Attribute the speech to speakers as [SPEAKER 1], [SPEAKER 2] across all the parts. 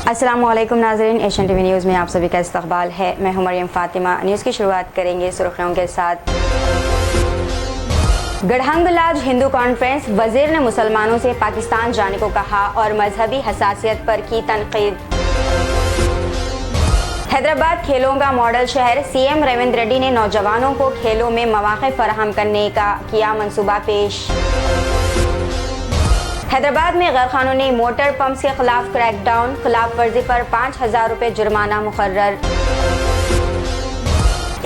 [SPEAKER 1] अस्सलामुअलैकुम नाज़रीन, Asian TV news में आप सभी का इस्तकबाल है। मैं हूं मरियम फातिमा। न्यूज़ की शुरुआत करेंगे सुर्खियों के साथ। गढ़हंगलाज हिंदू कॉन्फ्रेंस, वजीर ने मुसलमानों से पाकिस्तान जाने को कहा और मजहबी हसासियत पर की तनकीद। हैदराबाद खेलों का मॉडल शहर, सीएम रेवंत रेड्डी ने नौजवानों को खेलों में मौक़े फराहम करने का किया मंसूबा पेश। हैदराबाद में गैरकानूनी मोटर पंप्स के खिलाफ क्रैकडाउन, खिलाफ वर्जी पर 5,000 रुपये जुर्माना मुकर्रर।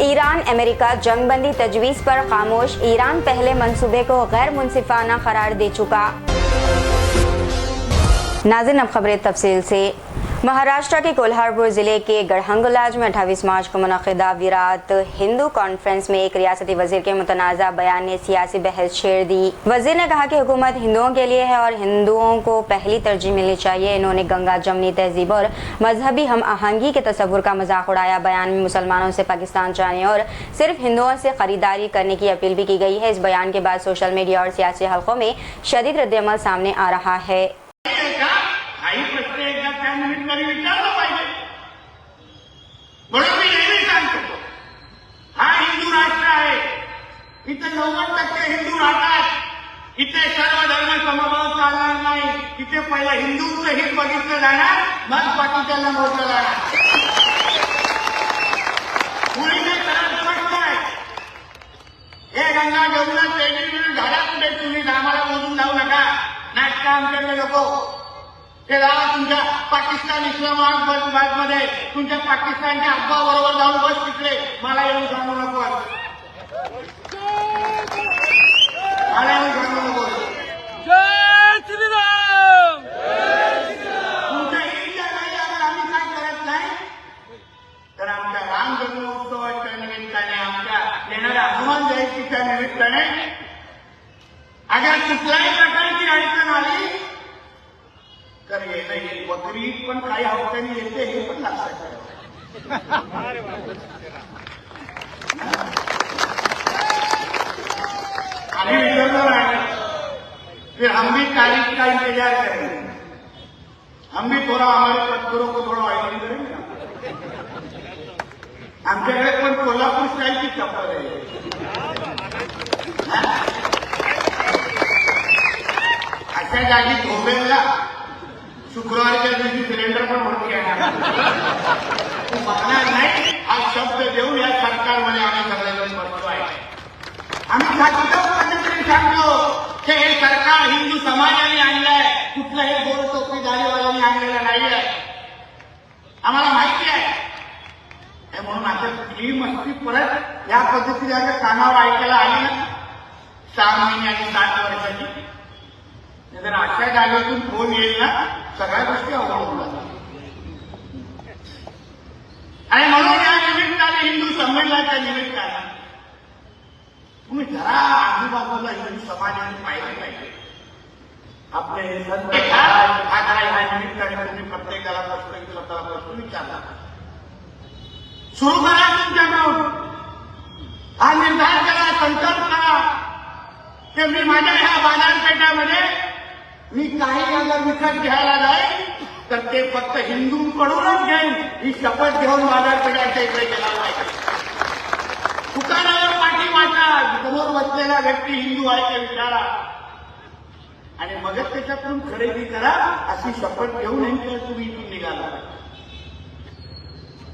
[SPEAKER 1] ईरान अमेरिका जंगबंदी तजवीज़ पर खामोश, ईरान पहले मंसूबे को गैर मुनसिफाना करार दे चुका। नाज़रीन, अब खबरें तफसील से। महाराष्ट्र के कोल्हापुर जिले के गढ़हंगलाज में 28 मार्च को मुनक़िदा विराट हिंदू कॉन्फ्रेंस में एक रियासती वजीर के मुतनाज़ा बयान ने सियासी बहस छेड़ दी। वजीर ने कहा कि हुकूमत हिंदुओं के लिए है और हिंदुओं को पहली तरजीह मिलनी चाहिए। इन्होंने गंगा जमनी तहजीब और मजहबी हम आहंगी के तस्वुर का मजाक उड़ाया। बयान में मुसलमानों से पाकिस्तान जाने और सिर्फ हिंदुओं से खरीदारी करने की अपील भी की गई है। इस बयान के बाद सोशल मीडिया और सियासी हलकों में शदीद रद्दअमल सामने आ रहा है।
[SPEAKER 2] काही प्रश्न एकदा त्या निमित्ताने विचारला पाहिजे म्हणून मी नेहमी सांगतो, हा हिंदू राष्ट्र आहे, इथे 90% हिंदू राहतात, इथे सर्व धर्म समभाव चालणार नाही, इथे पहिला हिंदूंचं हित बघितलं जाणार, मग बाकीच्यांना मोठं जाणार. मुलीने सरळ स्पष्ट आहे, हे गंगा जमुना तेजस्वी झाला कुठे तुम्ही आम्हाला मोजून जाऊ नका, नाटकं आमच्याकडे नको. ते राहा तुमच्या पाकिस्तान इस्लामाबाद मध्ये तुमच्या पाकिस्तानच्या अब्बा बरोबर जाऊन बस तिकडे, मला येऊन सांगू नको, मला येऊन सांगू नको.
[SPEAKER 3] जय श्रीराम.
[SPEAKER 2] तुमच्या ईदच्या काही अगर आम्ही काय करत नाही तर आमच्या राम जन्मोत्सवाच्या निमित्ताने, आमच्या येणाऱ्या हनुमान जयंतीच्या निमित्ताने अगर कुठल्याही प्रकारची अडचण आली तर येणं बकरी पण काही हप्त्यांनी येते, हे पण लक्षात ठेवा. आम्ही विचारणार आहे कि हम भी तारीख का इंतजार करेंगे, हम भी थोड़ा हमारे पत्थरों को थोड़ा आयोजन करेंगे. आमच्याकडे पण कोल्हापूर स्टाईलची चप्पल आहे. अशा जागी झोपेला शुक्रवारच्या दिवशी सिलेंडर पण भरती आहे. बघणार नाही हा शब्द देऊन या सरकारमध्ये आम्ही सगळेजण बसलो आहे. आम्ही खात्रीने सांगतो की हे सरकार हिंदू समाजाने आणलंय, कुठलंही गोड टोपीदारीवाल्यांनी आणलेलं नाहीये. आम्हाला माहिती आहे. म्हणून आता कुठलीही मस्ती परत या पद्धतीने अगर कानावर ऐकायला आली ना 6 महिने आणि 7 वर्षाची, जर अशा जागेतून फोन येईल ना, सगळ्या गोष्टी अवघड होतात. आणि म्हणून या निमित्ताने हिंदू संमेलनाच्या निमित्ताने तुम्ही जरा आजूबाजूला हिंदू समाजाने पाहिजे पाहिजे. आपले ह्या निमित्ताने तुम्ही प्रत्येकाला प्रश्न स्वतःला प्रश्न विचारला, सुरू करा तुमच्याकडून. हा निर्धार करा, संकल्प करा की मी माझ्या ह्या बाजारपेठामध्ये मी काही अगर विकत घ्यायला जाईल तर ते फक्त हिंदूंकडूनच घेईन, ही शपथ घेऊन बाजारपेठाच्या इकडे गेला पाहिजे. दुकानावर पाठी वाटा, समोर बसलेला व्यक्ती हिंदू आहे ते विचारा आणि मगच त्याच्याकडून खरेदी करा, अशी शपथ घेऊन तुम्ही इथून निघाला.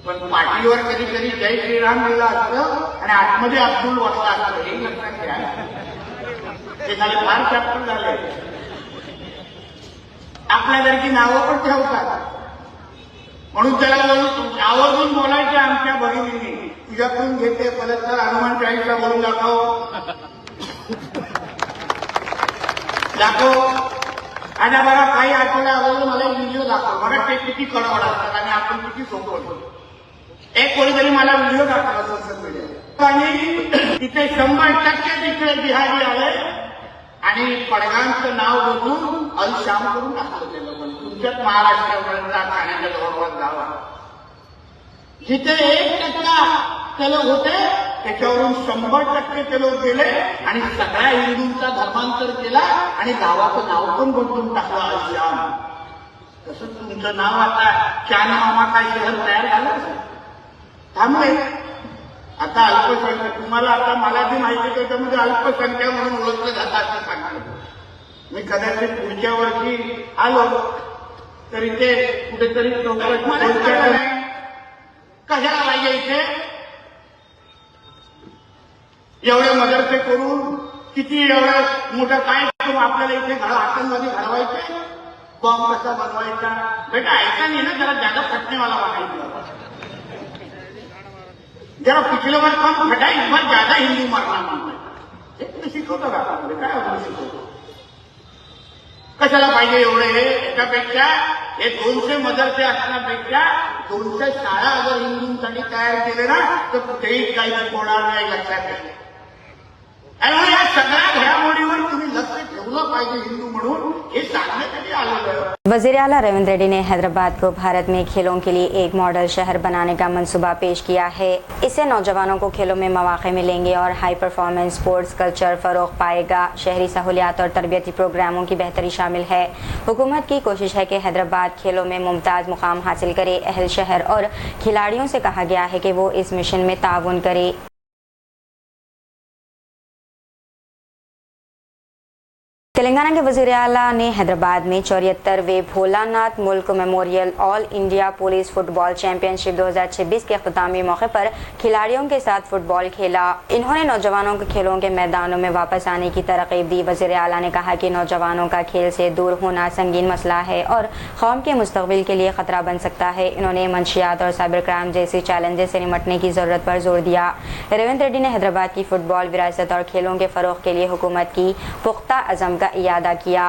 [SPEAKER 2] पण पाठीवर कधी कधी जय श्रीराम लिहिलं असतं आणि आतमध्ये अब्दुल वसला असतं, हे लक्षात घ्या. ते झाले फार चॅप्टर झाले. आपल्यासारखी नावं पण ठेवतात, म्हणून त्याला आवर्जून बोलायचं आमच्या भगिनींनी, तुझ्याकडून घेते परत तर हनुमान चाळीसला बोलून दाखव. आता बघा काही आठवड्या अगोदर मला व्हिडिओ दाखव, बघा ते किती कडवड असतात आणि आपण किती सोपं. एक कोणीतरी मला व्हिडिओ दाखवला सोशल मीडिया, आणि तिथे 100% तिकडे बिहारी आले आणि पडगांचं नाव बघून अलशाम करून टाकलं गेलं. तुमच्यात महाराष्ट्रापर्यंत ठाण्याच्या जवळपास गाव जिथे 1% ते लोक होते त्याच्यावरून 100% ते लोक गेले आणि सगळ्या हिंदूंचा धर्मांतर केला आणि गावाचं नाव पण बदलून टाकलं अलशाम. तसं तुमचं नाव आता चान मामा काय शहर तयार झालं थांबले. आता अल्पसंख्याक तुम्हाला आता मला जी माहिती त्याच्यामध्ये अल्पसंख्याक म्हणून ओळखलं जातं असं सांगितलं. मी कदाचित पुढच्या वर्षी आलो तरी ते कुठेतरी कशाला पाहिजे इथे एवढे मदरसे करून किती एवढं मोठं काय आपल्याला इथे हातांमध्ये घडवायचे बॉम्ब कसा बनवायचा बेटा ऐका नाही ना जरा ज्यादा फटनेवाला वाटायचं जरा पिछले बार कम फटा इस बार ज्यादा हिंदू मारना शिकवतो का काय आपण शिकवतो कशाला पाहिजे एवढे हे याच्यापेक्षा हे 200 मदरसे असण्यापेक्षा 200 शाळा अगर हिंदूंसाठी तयार केले ना तर कुठेही काही होणार नाही लक्षात घ्या. त्यामुळे या सगळ्या घडामोडीवर तुम्ही लक्ष ठेवलं पाहिजे हिंदू म्हणून हे सांगण्यासाठी आलेलं.
[SPEAKER 1] वजीर आला रेवंत रेड्डी ने हैदराबाद को भारत में खेलों के लिए एक मॉडल शहर बनाने का मंसूबा पेश किया है. इससे नौजवानों को खेलों में मौके मिलेंगे और हाई परफॉर्मेंस स्पोर्ट्स कल्चर फरोग पाएगा. शहरी सहूलियात और तरबियती प्रोग्रामों की बेहतरी शामिल है. हुकूमत की कोशिश है कि हैदराबाद खेलों में मुमताज मुकाम हासिल करे. अहल शहर और खिलाड़ियों से कहा गया है कि वो इस मिशन में ताउन करे. तेलंगाना के वजीर आला ने हैदराबाद में 74वें भोलानाथ मुल्क memorial all India police football championship 2026 के अख्तामी मौके पर खिलाड़ियों के साथ फुटबॉल खेला. इन्होंने नौजवानों को खेलों के मैदानों में वापस आने की तरकीब दी. वजीर आला ने कहा कि नौजवानों का खेल से दूर होना संगीन मसला है और कौम के मुस्तकबिल के लिए खतरा बन सकता है. इन्होंने मंशियात और साइबर क्राइम जैसी चैलेंजेस से निपटने की जरूरत पर जोर दिया. रेवंत रेड्डी ने हैदराबाद की फुटबॉल विरासत और खेलों के फरोग के लिए हुकूमत की पुख्ता अज़म का इयादा किया.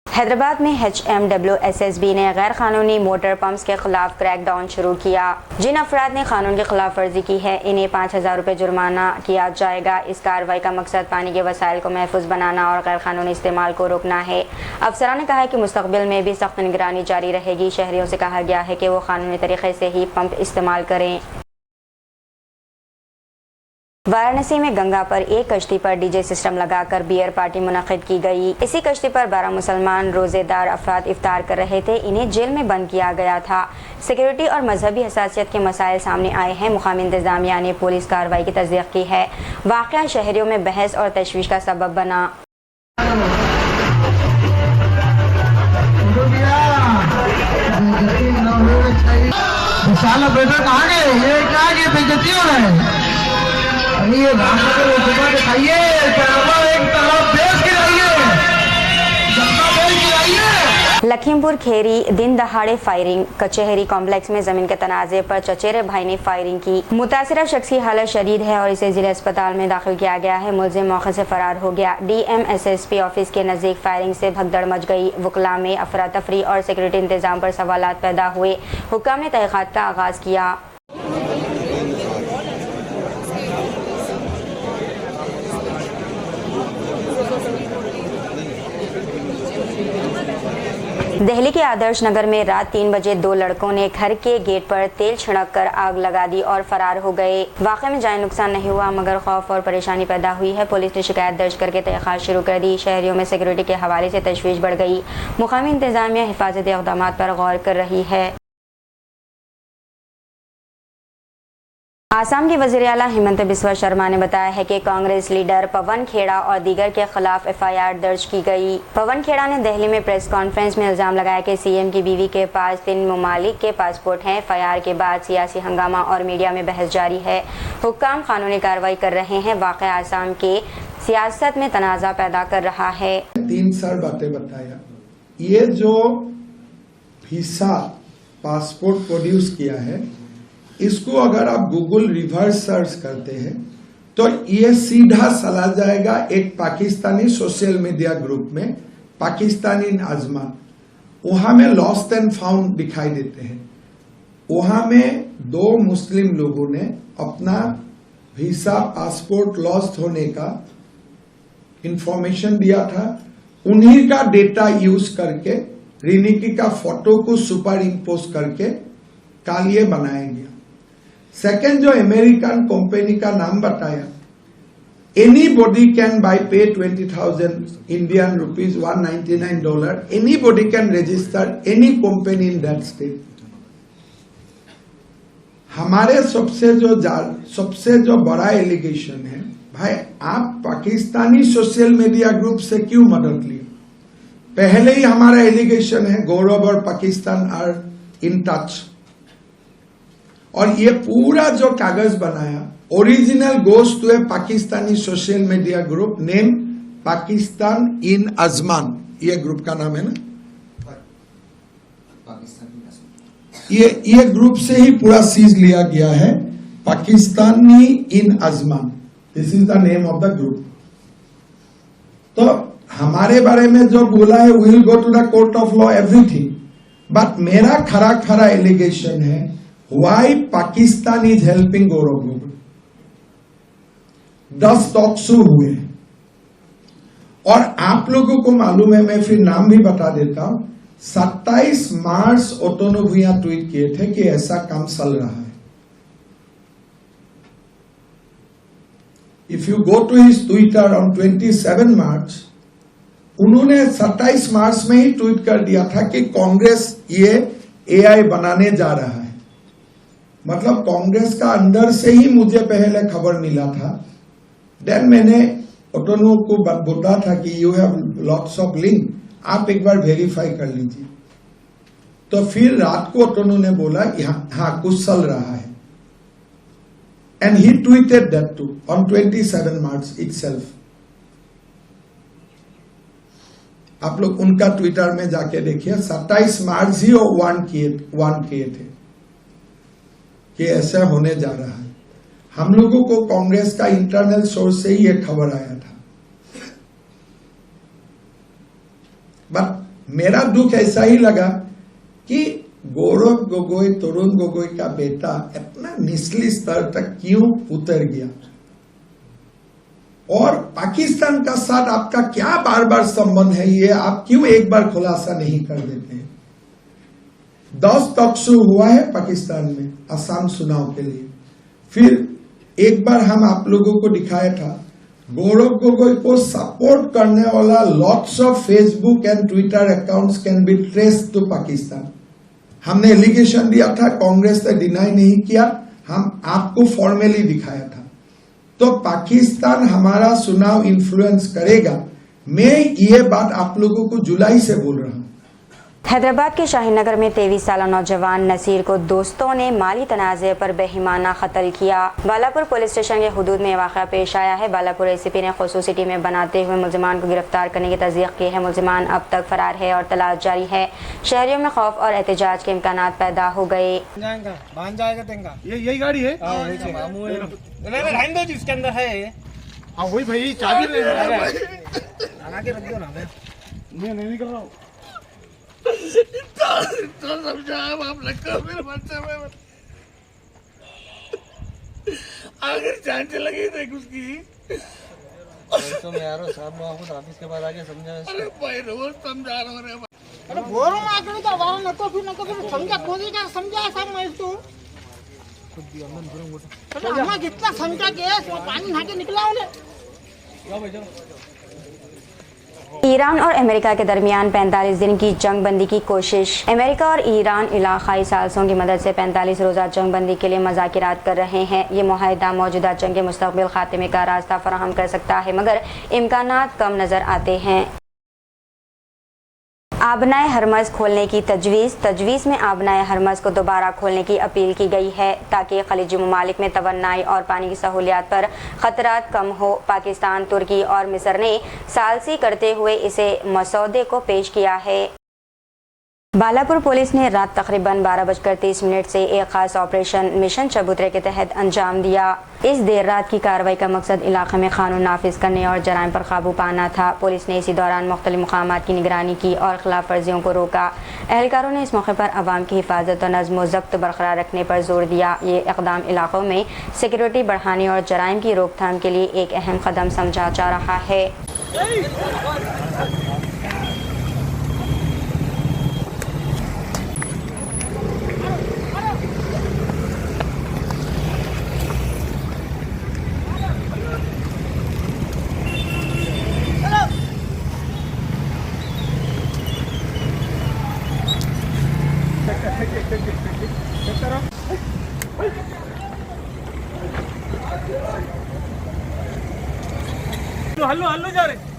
[SPEAKER 1] हैदराबाद में HMWSSB ने गैर कानूनी मोटर पंप्स के खिलाफ क्रैकडाउन शुरू किया. जिन अफराद ने कानून की खिलाफ वर्जी की है इन्हें 5,000 रुपये जुर्माना किया जाएगा. इस कार्रवाई का मकसद पानी के वसाइल को महफूज बनाना और गैर कानूनी इस्तेमाल को रोकना है. अफसरान ने कहा है कि मुस्तकबिल में भी सख्त निगरानी जारी रहेगी. शहरियों से कहा गया है कि वो कानूनी तरीके से ही पंप इस्तेमाल करें. वाराणसी में गंगा पर एक कश्ती पर डीजे सिस्टम लगाकर बियर पार्टी मुनक्किद की गई. इसी कश्ती पर 12 मुसलमान रोजेदार अफराद इफ्तार कर रहे थे. इन्हें जेल में बंद किया गया था. सिक्योरिटी और मजहबी हसासियत के मसाइल सामने आए हैं. मुकामी इंतजामिया ने पुलिस कार्रवाई की तस्दीक की है. वाक़या शहरियों में बहस और तशवीश का सबब बना. ये रास्ते में सुबह दिखाइए एक तरफ देश गिराइए लखीमपुर खेरी दिन दहाड़े फायरिंग. कचहरी कॉम्प्लेक्स में जमीन के तनाजे पर चचेरे भाई ने फायरिंग की. मुतासिरा शख्स की हालत शदीद है और इसे जिला अस्पताल में दाखिल किया गया है. मुलजिम मौके से फरार हो गया. DMSSP ऑफिस के नजदीक फायरिंग से भगदड़ मच गई. वकला में अफरा तफरी और सिक्योरिटी इंतजाम पर सवालात पैदा हुए. हुक्काम ने तहकीकात का आगाज किया. दिल्ली के आदर्श नगर में रात 3 बजे 2 लड़कों ने घर के गेट पर तेल छिड़ककर आग लगा दी और फरार हो गए. वाक़े में जानी नुकसान नहीं हुआ मगर खौफ और परेशानी पैदा हुई है. पुलिस ने शिकायत दर्ज करके तहकीकात शुरू कर दी. शहरियों में सिक्योरिटी के हवाले से तशवीश बढ़ गई. मुकामी इंतजामिया हिफाजती इक़दाम पर गौर कर रही है. आसाम के वज़ीर आला हेमंत बिस्वा शर्मा ने बताया है कि कांग्रेस लीडर पवन खेड़ा और दीगर के खिलाफ FIR दर्ज की गई. पवन खेड़ा ने दिल्ली में प्रेस कॉन्फ्रेंस में इल्जाम लगाया कि CM की बीवी के पास 3 ममालिक के पासपोर्ट हैं. FIR के बाद सियासी हंगामा और मीडिया में बहस जारी है. हुक्काम कानूनी कार्रवाई कर रहे हैं. वाक़या आसाम के सियासत में तनाज़ा पैदा कर रहा है.
[SPEAKER 4] 3 बातें बताया. ये जो वीसा पासपोर्ट प्रोड्यूस किया है इसको अगर आप गूगल रिवर्स सर्च करते हैं तो ये सीधा चला जाएगा एक पाकिस्तानी सोशल मीडिया ग्रुप में. पाकिस्तानी आजमान वहां में लॉस्ट एंड फाउंड दिखाई देते हैं. वहां में 2 मुस्लिम लोगों ने अपना वीसा पासपोर्ट लॉस्ट होने का इंफॉर्मेशन दिया था. उन्हीं का डेटा यूज करके रिनिकी का फोटो को सुपर इम्पोज करके कालिए बनाया गया. सेकेंड जो अमेरिकन कंपनी का नाम बताया Anybody can pay 20,000 Indian rupees, $199. Anybody can register any company in that state. हमारे सबसे जो बड़ा एलिगेशन है, भाई आप पाकिस्तानी सोशल मीडिया ग्रुप से क्यों मदद लिए? पहले ही हमारा एलिगेशन है गौरव और पाकिस्तान आर इन टच, और ये पूरा जो कागज बनाया original goes to a Pakistani social media group name Pakistan in Ajman, ये ग्रुप का नाम है ना, ये ग्रुप से ही पूरा सीज लिया गया है, Pakistani in Ajman, this is the name of the group. तो हमारे बारे में जो बोला है we will go to the court of law everything, but मेरा खरा एलिगेशन है why Pakistan is helping Gaurav Gogoi. 10 talk show हुए और आप लोगों को मालूम है, मैं फिर नाम भी बता देता हूं, 27 मार्च ओटोनो भुइया ट्वीट किए थे कि ऐसा काम चल रहा है। If you go to his Twitter on 27 March, उन्होंने 27 मार्च में ही ट्वीट कर दिया था कि कांग्रेस ये एआई बनाने जा रहा है। मतलब कांग्रेस का अंदर से ही मुझे पहले खबर मिला था। देन मैंने ओटोनो को बोला था कि you have lots of link, आप एक बार वेरीफाई कर लीजिए। तो फिर रात को ओटोनो ने बोला हाँ कुछ चल रहा है, and he tweeted that too on 27 March itself. आप लोग उनका ट्विटर में जाके देखिए, 27 मार्च ही वो वार्न किए थे कि ऐसा होने जा रहा है। हम लोगों को कांग्रेस का इंटरनल सोर्स से ही यह खबर आया था। बट मेरा दुख ऐसा ही लगा कि गौरव गोगोई, तरुण गोगोई का बेटा इतना निचली स्तर तक क्यों उतर गया, और पाकिस्तान का साथ आपका क्या बार बार संबंध है, ये आप क्यों एक बार खुलासा नहीं कर देते हैं? 10 टॉक शो हुआ है पाकिस्तान में असम चुनाव के लिए। फिर एक बार हम आप लोगों को दिखाया था गौरव गोगोई को सपोर्ट करने वाला lots of Facebook and Twitter accounts can be traced to Pakistan. हमने एलिगेशन दिया था, कांग्रेस ने डिनाई नहीं किया, हम आपको फॉर्मली दिखाया था। तो पाकिस्तान हमारा चुनाव इन्फ्लुएंस करेगा, मैं ये बात आप लोगों को जुलाई से बोल रहा हूं।
[SPEAKER 1] हैदराबाद के शाहीन नगर में 23 साला नौजवान नसीर को दोस्तों ने माली तनाज़े पर बेईमाना कत्ल किया। बालापुर पुलिस स्टेशन के हुदूद में वाक़या पेश आया है। बालापुर एसीपी ने खुसूसी टीमें बनाते हुए मुल्ज़िमान को गिरफ्तार करने की तस्दीक की है। मुल्ज़िमान अब तक फरार है और तलाश जारी है। शहरियों में खौफ और एहतजाज के इम्कानात पैदा हो गए।
[SPEAKER 3] यही गाड़ी है, जिसके अंदर है। हाँ वही भाई, चाबी लगा के रख दो ना। मैं नहीं निकल रहा हूँ। इतना समझाया बाप लगता मेरे बच्चे में, अगर जान लगी देख उसकी। तो मैं यार साहब ऑफिस के बाद आके समझा। अरे भाई रोज समझा रहा हूँ रे। अरे बोरो ना करो तो वाला न तो फिर समझा खोजी का समझा सब मैं तो खुद भी अंदर भरो मोटा। अरे हमारा कितना समझा के पानी नहा के निकला उन्हें। जाओ भाई जाओ।
[SPEAKER 1] ईरान और अमेरिका के दरमियान 45 दिन की जंग बंदी की कोशिश। अमेरिका और ईरान इलाकाई साजिशों की मदद से 45 रोज़ा जंग बंदी के लिए मुज़ाकिरात कर रहे हैं। ये मुआहिदा मौजूदा जंग के मुस्तक़बिल खात्मे का रास्ता फराहम कर सकता है, मगर इम्कानात कम नज़र आते हैं। आबनाए हरमज़ खोलने की तजवीज़ में आबनाए हरमज़ को दोबारा खोलने की अपील की गई है ताकि खलीजी ममालिक में तवन्नाई और पानी की सहूलियात पर ख़तरात कम हो। पाकिस्तान, तुर्की और मिस्र ने सालसी करते हुए इसे मसौदे को पेश किया है। बालापुर पुलिस ने रात तकरीबन 12:30 से एक खास ऑपरेशन मिशन चबूतरे के तहत अंजाम दिया। इस देर रात की कार्रवाई का मकसद इलाके में कानून नाफिज करने और जराइम पर काबू पाना था। पुलिस ने इसी दौरान मुख्तलिफ मकामात की निगरानी की और खिलाफ वर्जियों को रोका। एहलकारों ने इस मौके पर आवाम की हिफाजत और नज़्म व ज़ब्त बरकरार रखने पर जोर दिया। ये इक़दाम इलाकों में सिक्योरिटी बढ़ाने और जराइम की रोकथाम के लिए एक अहम कदम समझा जा रहा है।
[SPEAKER 3] हल्लो हल्लो जा रहे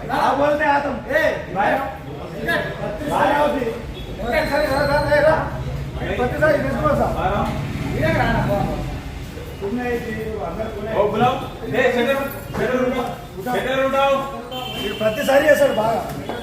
[SPEAKER 5] क्या बोलते हैं तुम? बाहर आओ जी। तुमने बुलाओ उठाओ प्रतिसारी है सर बाहर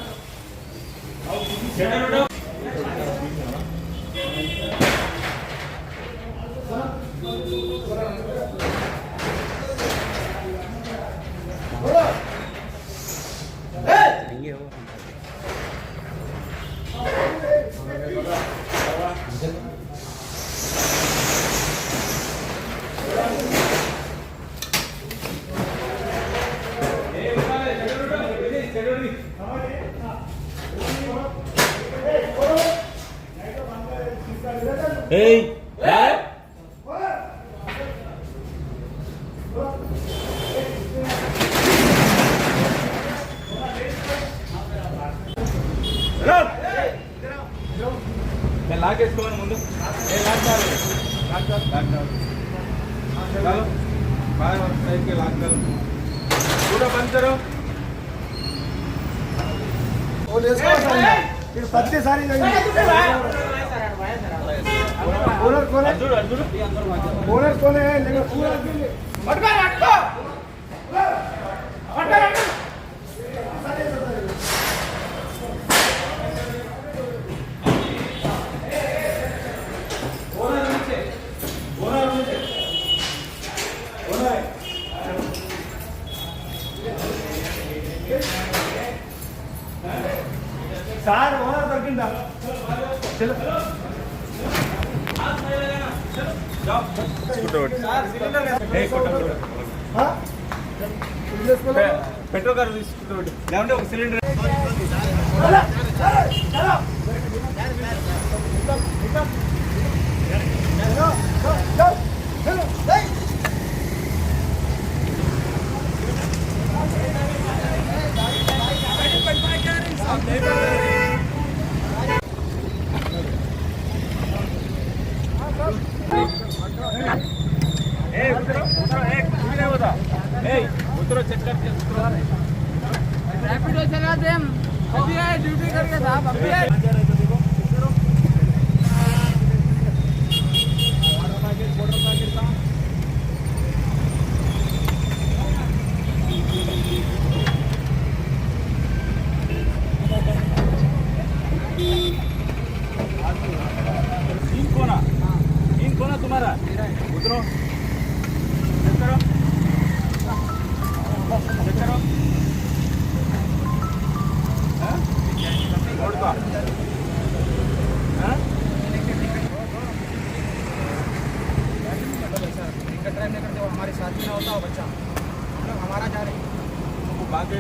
[SPEAKER 5] लाके इसको मुंडू चलो बाहर साइड के लाक करो पूरा बंद करो वो ले इसको फिर पत्ते सारी जगह ओनर कौन है ओनर कौन है लेकिन पूरा फटका रखो फटका रखो సార్ ఓనర్ దొరికిందా చలో పెట్రోల్ కార్ తీసుకుంటాడు లేకుంటే ఒక సిలిండర్
[SPEAKER 3] रैपिडो चला दे हम अभी आए ड्यूटी करके साहब अभी आए तीन कोना तुम्हारा उतरो चेक करो हमारे साथ में होता हो बच्चा मतलब हमारा जा रहे बाकी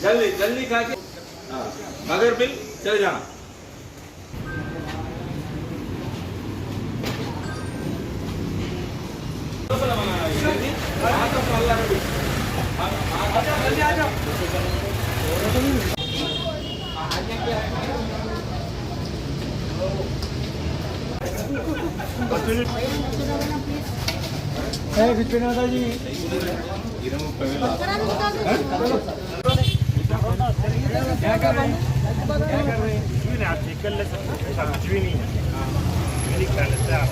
[SPEAKER 3] जल्दी जल्दी खा के मगर बिल चले जाना
[SPEAKER 5] विश्वनाथ जी क्या कर रहे हैं?
[SPEAKER 6] आप चेक कर ले सकते हैं, ऐसा कुछ भी नहीं है। मेरी ख्याल से आप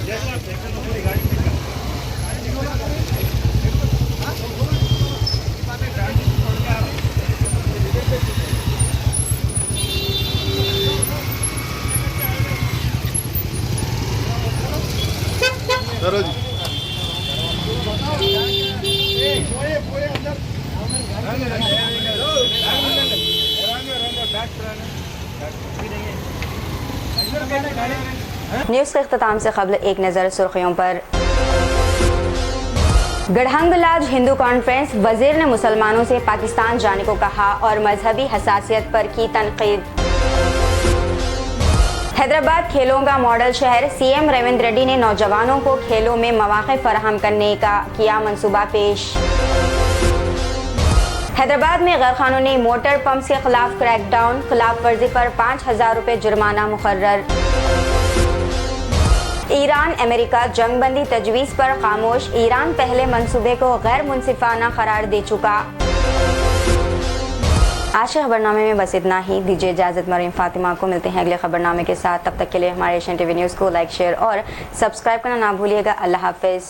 [SPEAKER 6] जैसा आप चेक कर लो, पूरी गाड़ी चेक कर लो।
[SPEAKER 3] करो जी।
[SPEAKER 1] न्यूज़ के इख्तिताम से कबल एक नज़र सुर्खियों पर। गढ़हंगलाज हिंदू कॉन्फ्रेंस, वजीर ने मुसलमानों से पाकिस्तान जाने को कहा और मजहबी हसासियत पर की तनकीद। हैदराबाद खेलों का मॉडल शहर, सीएम रेवंत रेड्डी ने नौजवानों को खेलों में मौके फराहम करने का किया मंसूबा पेश। हैदराबाद में गैर कानूनी मोटर पंप्स के खिलाफ क्रैकडाउन, खिलाफ वर्जी पर 5,000 रुपये जुर्माना मुकर्रर। ईरान अमेरिका जंगबंदी तजवीज़ पर खामोश, ईरान पहले मंसूबे को गैर मुनसिफाना करार दे चुका। आज के खबरनामे में बस इतना ही। दीजिए इजाज़त, मरीम फातिमा को मिलते हैं अगले खबरनामे के साथ। तब तक के लिए हमारे एशियन टीवी न्यूज़ को लाइक, शेयर और सब्सक्राइब करना ना भूलिएगा। अल्लाह हाफिज़।